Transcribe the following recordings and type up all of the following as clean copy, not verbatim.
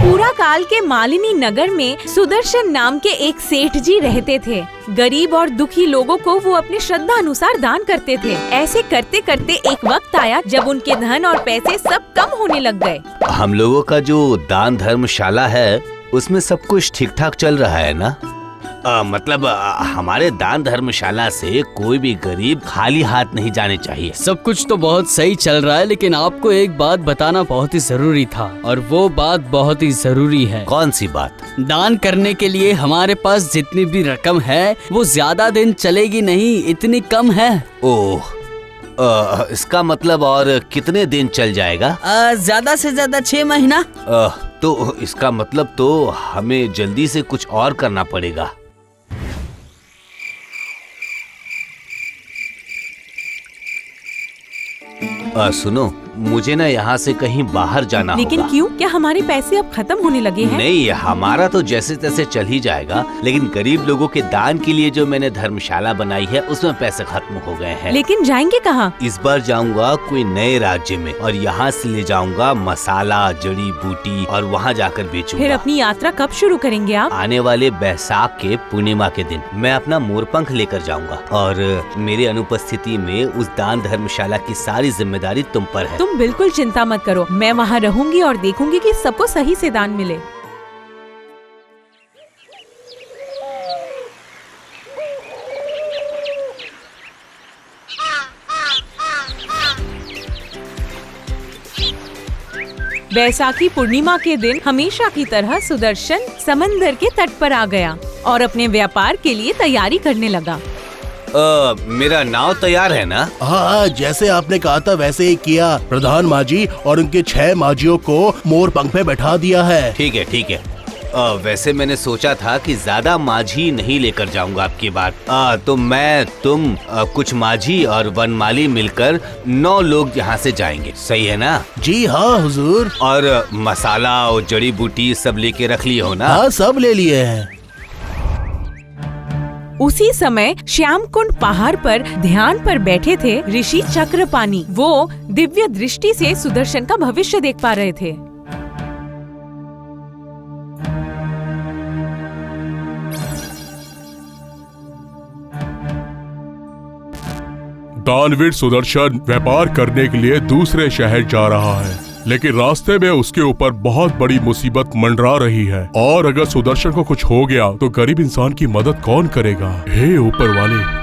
पूरा काल के मालिनी नगर में सुदर्शन नाम के एक सेठ जी रहते थे। गरीब और दुखी लोगों को वो अपनी श्रद्धा अनुसार दान करते थे। ऐसे करते करते एक वक्त आया जब उनके धन और पैसे सब कम होने लग गए। हम लोगों का जो दान धर्मशाला है उसमें सब कुछ ठीक ठाक चल रहा है ना? मतलब हमारे दान धर्मशाला से कोई भी गरीब खाली हाथ नहीं जाने चाहिए। सब कुछ तो बहुत सही चल रहा है, लेकिन आपको एक बात बताना बहुत ही जरूरी था, और वो बात बहुत ही जरूरी है। कौन सी बात? दान करने के लिए हमारे पास जितनी भी रकम है वो ज्यादा दिन चलेगी नहीं, इतनी कम है। ओह, इसका मतलब और कितने दिन चल जाएगा? ज्यादा से ज्यादा 6 महीना। तो इसका मतलब तो हमें जल्दी से कुछ और करना पड़ेगा। सुनो, मुझे ना यहाँ से कहीं बाहर जाना लेकिन होगा। क्यों? क्या हमारे पैसे अब खत्म होने लगे हैं? नहीं, हमारा तो जैसे तैसे चल ही जाएगा, लेकिन गरीब लोगों के दान के लिए जो मैंने धर्मशाला बनाई है उसमें पैसे खत्म हो गए हैं। लेकिन जाएंगे कहाँ? इस बार जाऊंगा कोई नए राज्य में और यहाँ से ले जाऊंगा मसाला, जड़ी बूटी और वहाँ जाकर बेचूंगा। फिर अपनी यात्रा कब शुरू करेंगे आप? आने वाले बैसाख के पूर्णिमा के दिन मैं अपना मोरपंख लेकर जाऊंगा और मेरी अनुपस्थिति में उस दान धर्मशाला की सारी जिम्मेदारी तुम पर है। तुम बिल्कुल चिंता मत करो, मैं वहाँ रहूंगी और देखूंगी कि सबको सही से दान मिले। बैसाखी पूर्णिमा के दिन हमेशा की तरह सुदर्शन समंदर के तट पर आ गया और अपने व्यापार के लिए तैयारी करने लगा। मेरा नाव तैयार है ना? हाँ, जैसे आपने कहा था वैसे ही किया। प्रधान माझी और उनके 6 माझियों को मोर पंख पे बैठा दिया है। ठीक है, ठीक है। वैसे मैंने सोचा था कि ज्यादा माझी नहीं लेकर जाऊंगा आपकी बात। तो मैं, तुम, कुछ माझी और वनमाली मिलकर 9 लोग यहाँ से जाएंगे, सही है ना? जी हाँ हुजूर। और मसाला और जड़ी बूटी सब लेके रख लिए हो ना? हाँ, सब ले लिए हैं। उसी समय श्यामकुंड पहाड़ पर ध्यान पर बैठे थे ऋषि चक्रपाणी। वो दिव्य दृष्टि से सुदर्शन का भविष्य देख पा रहे थे। दानवीर सुदर्शन व्यापार करने के लिए दूसरे शहर जा रहा है, लेकिन रास्ते में उसके ऊपर बहुत बड़ी मुसीबत मंडरा रही है। और अगर सुदर्शन को कुछ हो गया तो गरीब इंसान की मदद कौन करेगा? हे ऊपर वाले।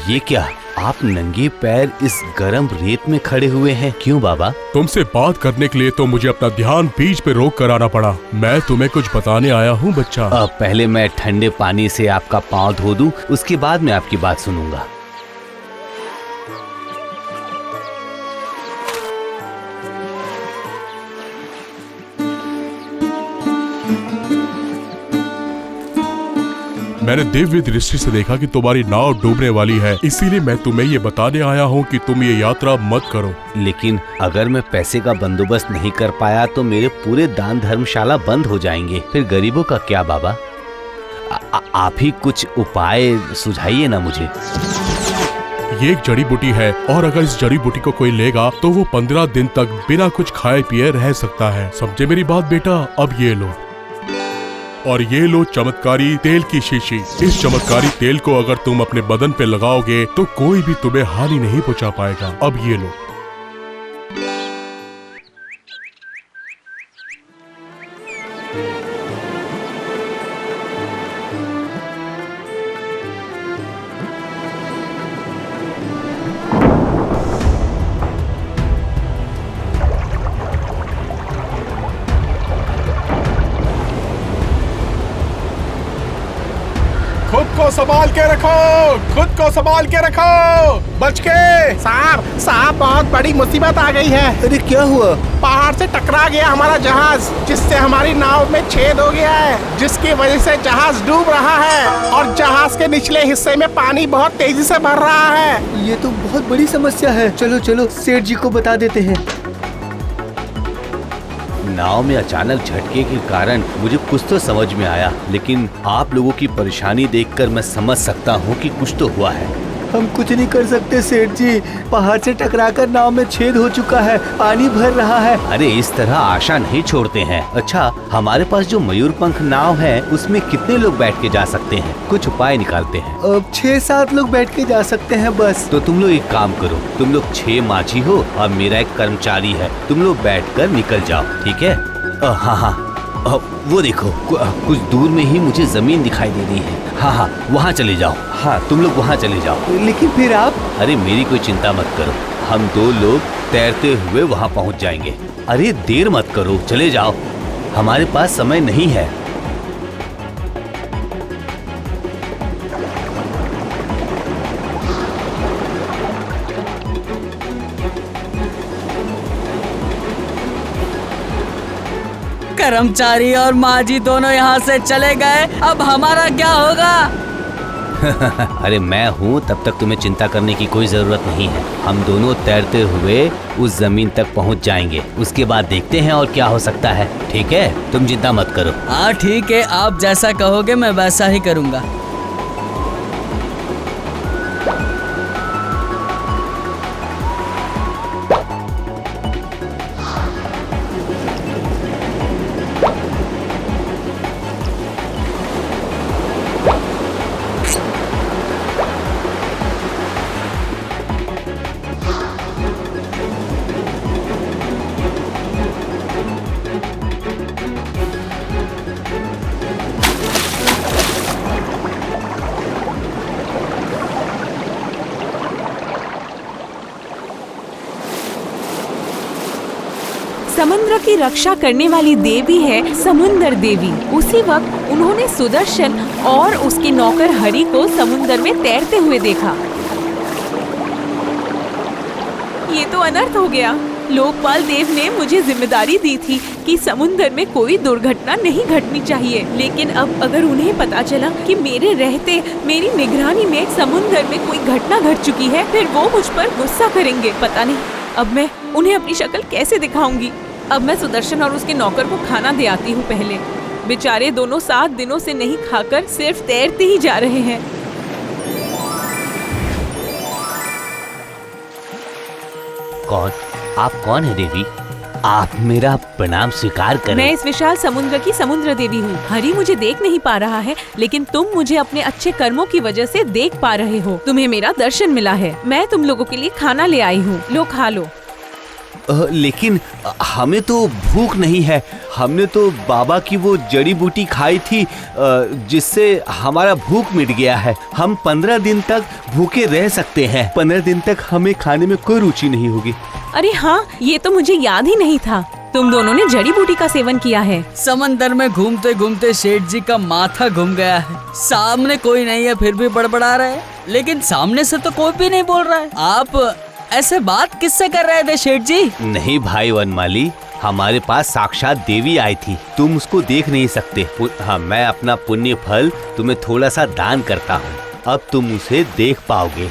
ये क्या, आप नंगे पैर इस गरम रेत में खड़े हुए हैं? क्यों बाबा? तुमसे बात करने के लिए तो मुझे अपना ध्यान बीच पे रोक कर आना पड़ा। मैं तुम्हें कुछ बताने आया हूँ बच्चा। पहले मैं ठंडे पानी से आपका पाँव धो दूं, उसके बाद मैं आपकी बात सुनूंगा। मैंने दिव्य दृष्टि से देखा कि तुम्हारी नाव डूबने वाली है, इसीलिए मैं तुम्हें ये बताने आया हूँ कि तुम ये यात्रा मत करो। लेकिन अगर मैं पैसे का बंदोबस्त नहीं कर पाया तो मेरे पूरे दान धर्मशाला बंद हो जाएंगे, फिर गरीबों का क्या बाबा? आप ही कुछ उपाय सुझाइए ना मुझे। ये एक जड़ी बूटी है और अगर इस जड़ी बूटी को कोई लेगा तो वो 15 दिन तक बिना कुछ खाए पिए रह सकता है। समझे मेरी बात बेटा? अब ये लो, और ये लो चमत्कारी तेल की शीशी। इस चमत्कारी तेल को अगर तुम अपने बदन पे लगाओगे तो कोई भी तुम्हें हानि नहीं पहुंचा पाएगा। अब ये लो। खुद को संभाल के रखो, खुद को संभाल के रखो, बच के। साहब बहुत बड़ी मुसीबत आ गई है। अरे क्या हुआ? पहाड़ से टकरा गया हमारा जहाज, जिससे हमारी नाव में छेद हो गया है, जिसकी वजह से जहाज डूब रहा है और जहाज के निचले हिस्से में पानी बहुत तेजी से भर रहा है। ये तो बहुत बड़ी समस्या है। चलो चलो सेठ जी को बता देते हैं। नाव में अचानक झटके के कारण मुझे कुछ तो समझ में आया, लेकिन आप लोगों की परेशानी देखकर मैं समझ सकता हूँ कि कुछ तो हुआ है। हम कुछ नहीं कर सकते सेठ जी, पहाड़ से टकराकर नाव में छेद हो चुका है, पानी भर रहा है। अरे इस तरह आशा नहीं छोड़ते हैं। अच्छा, हमारे पास जो मयूरपंख नाव है उसमें कितने लोग बैठ के जा सकते हैं? कुछ उपाय निकालते हैं। अब 6-7 लोग बैठ के जा सकते हैं बस। तो तुम लोग एक काम करो, तुम लोग 6 माझी हो और मेरा एक कर्मचारी है, तुम लोग बैठकर निकल जाओ, ठीक है? हाँ, वो देखो कुछ दूर में ही मुझे जमीन दिखाई दे रही है। हाँ, वहाँ चले जाओ। हाँ, तुम लोग वहाँ चले जाओ। लेकिन फिर आप? अरे मेरी कोई चिंता मत करो, हम 2 लोग तैरते हुए वहाँ पहुँच जाएंगे। अरे देर मत करो, चले जाओ, हमारे पास समय नहीं है। कर्मचारी और माझी दोनों यहाँ से चले गए, अब हमारा क्या होगा? अरे मैं हूँ, तब तक तुम्हें चिंता करने की कोई जरूरत नहीं है। हम दोनों तैरते हुए उस जमीन तक पहुँच जाएंगे, उसके बाद देखते हैं और क्या हो सकता है, ठीक है? तुम चिंता मत करो। हाँ ठीक है, आप जैसा कहोगे मैं वैसा ही करूँगा। समुद्र की रक्षा करने वाली देवी है समुंदर देवी। उसी वक्त उन्होंने सुदर्शन और उसके नौकर हरि को समुद्र में तैरते हुए देखा। ये तो अनर्थ हो गया। लोकपाल देव ने मुझे जिम्मेदारी दी थी कि समुद्र में कोई दुर्घटना नहीं घटनी चाहिए, लेकिन अब अगर उन्हें पता चला कि मेरे रहते मेरी निगरानी में समुद्र में कोई घटना घट चुकी है, फिर वो मुझ पर गुस्सा करेंगे। पता नहीं अब मैं उन्हें अपनी शक्ल कैसे दिखाऊंगी। अब मैं सुदर्शन और उसके नौकर को खाना दे आती हूँ पहले। बेचारे दोनों 7 दिनों से नहीं खाकर सिर्फ तैरते ही जा रहे हैं। कौन? आप कौन है देवी? आप मेरा प्रणाम स्वीकार करें। मैं इस विशाल समुद्र की समुद्र देवी हूँ। हरि मुझे देख नहीं पा रहा है, लेकिन तुम मुझे अपने अच्छे कर्मों की वजह से देख पा रहे हो। तुम्हें मेरा दर्शन मिला है। मैं तुम लोगों के लिए खाना ले आई हूँ, लो खा लो। लेकिन हमें तो भूख नहीं है। हमने तो बाबा की वो जड़ी बूटी खाई थी जिससे हमारा भूख मिट गया है। हम 15 दिन तक भूखे रह सकते हैं। 15 दिन तक हमें खाने में कोई रुचि नहीं होगी। अरे हाँ, ये तो मुझे याद ही नहीं था। तुम दोनों ने जड़ी बूटी का सेवन किया है। समंदर में घूमते घूमते सेठ जी का माथा घूम गया है। सामने कोई नहीं है फिर भी बड़बड़ा रहे हैं, लेकिन सामने से तो कोई भी नहीं बोल रहा है। आप ऐसे बात किससे कर रहे थे सेठ जी? नहीं भाई वनमाली, हमारे पास साक्षात देवी आई थी। तुम उसको देख नहीं सकते। हाँ, मैं अपना पुण्य फल तुम्हें थोड़ा सा दान करता हूँ। अब तुम उसे देख पाओगे।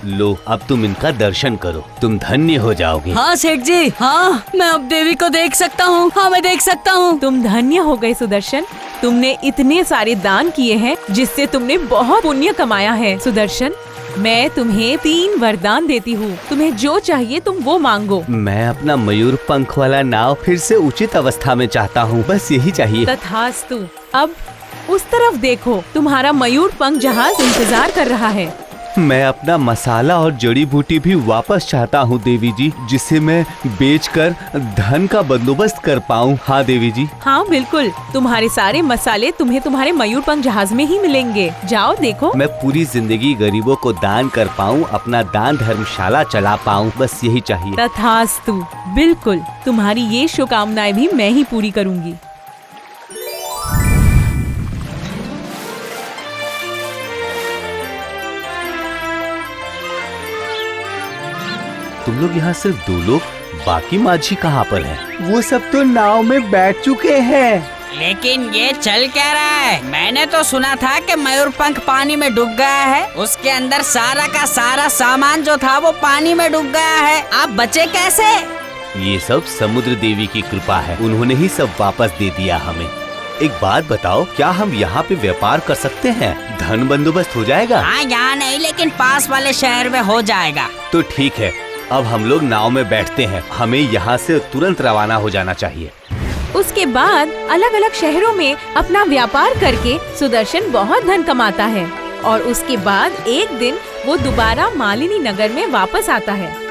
लो, अब तुम इनका दर्शन करो, तुम धन्य हो जाओगे। हाँ सेठ जी, हाँ मैं अब देवी को देख सकता हूँ। हाँ मैं देख सकता हूँ। तुम धन्य हो गए सुदर्शन। तुमने इतने सारे दान किए हैं जिससे तुमने बहुत पुण्य कमाया है। सुदर्शन, मैं तुम्हें 3 वरदान देती हूँ। तुम्हें जो चाहिए तुम वो मांगो। मैं अपना मयूर पंख वाला नाव फिर से उचित अवस्था में चाहता हूँ, बस यही चाहिए। तथास्तु। अब उस तरफ देखो, तुम्हारा मयूर पंख जहाज इंतजार कर रहा है। मैं अपना मसाला और जड़ी बूटी भी वापस चाहता हूँ देवी जी, जिसे मैं बेचकर धन का बंदोबस्त कर पाऊँ। हाँ देवी जी। हाँ बिल्कुल, तुम्हारे सारे मसाले तुम्हें तुम्हारे मयूर पंख जहाज में ही मिलेंगे। जाओ देखो। मैं पूरी जिंदगी गरीबों को दान कर पाऊँ, अपना दान धर्मशाला चला पाऊँ, बस यही चाहिए। तथास्तु। बिल्कुल, तुम्हारी ये शुभकामनाएं भी मैं ही पूरी करूँगी। तुम लोग यहाँ सिर्फ 2 लोग, बाकी माझी कहाँ पर हैं? वो सब तो नाव में बैठ चुके हैं। लेकिन ये चल क्या रहा है? मैंने तो सुना था कि मयूरपंख पानी में डूब गया है। उसके अंदर सारा का सारा सामान जो था वो पानी में डूब गया है। आप बचे कैसे? ये सब समुद्र देवी की कृपा है, उन्होंने ही सब वापस दे दिया हमें। एक बात बताओ, क्या हम यहाँ पे व्यापार कर सकते हैं? धन बंदोबस्त हो जाएगा? हाँ यहाँ नहीं, लेकिन पास वाले शहर में हो जाएगा। तो ठीक है, अब हम लोग नाव में बैठते हैं, हमें यहाँ से तुरंत रवाना हो जाना चाहिए। उसके बाद अलग अलग शहरों में अपना व्यापार करके सुदर्शन बहुत धन कमाता है और उसके बाद एक दिन वो दोबारा मालिनी नगर में वापस आता है।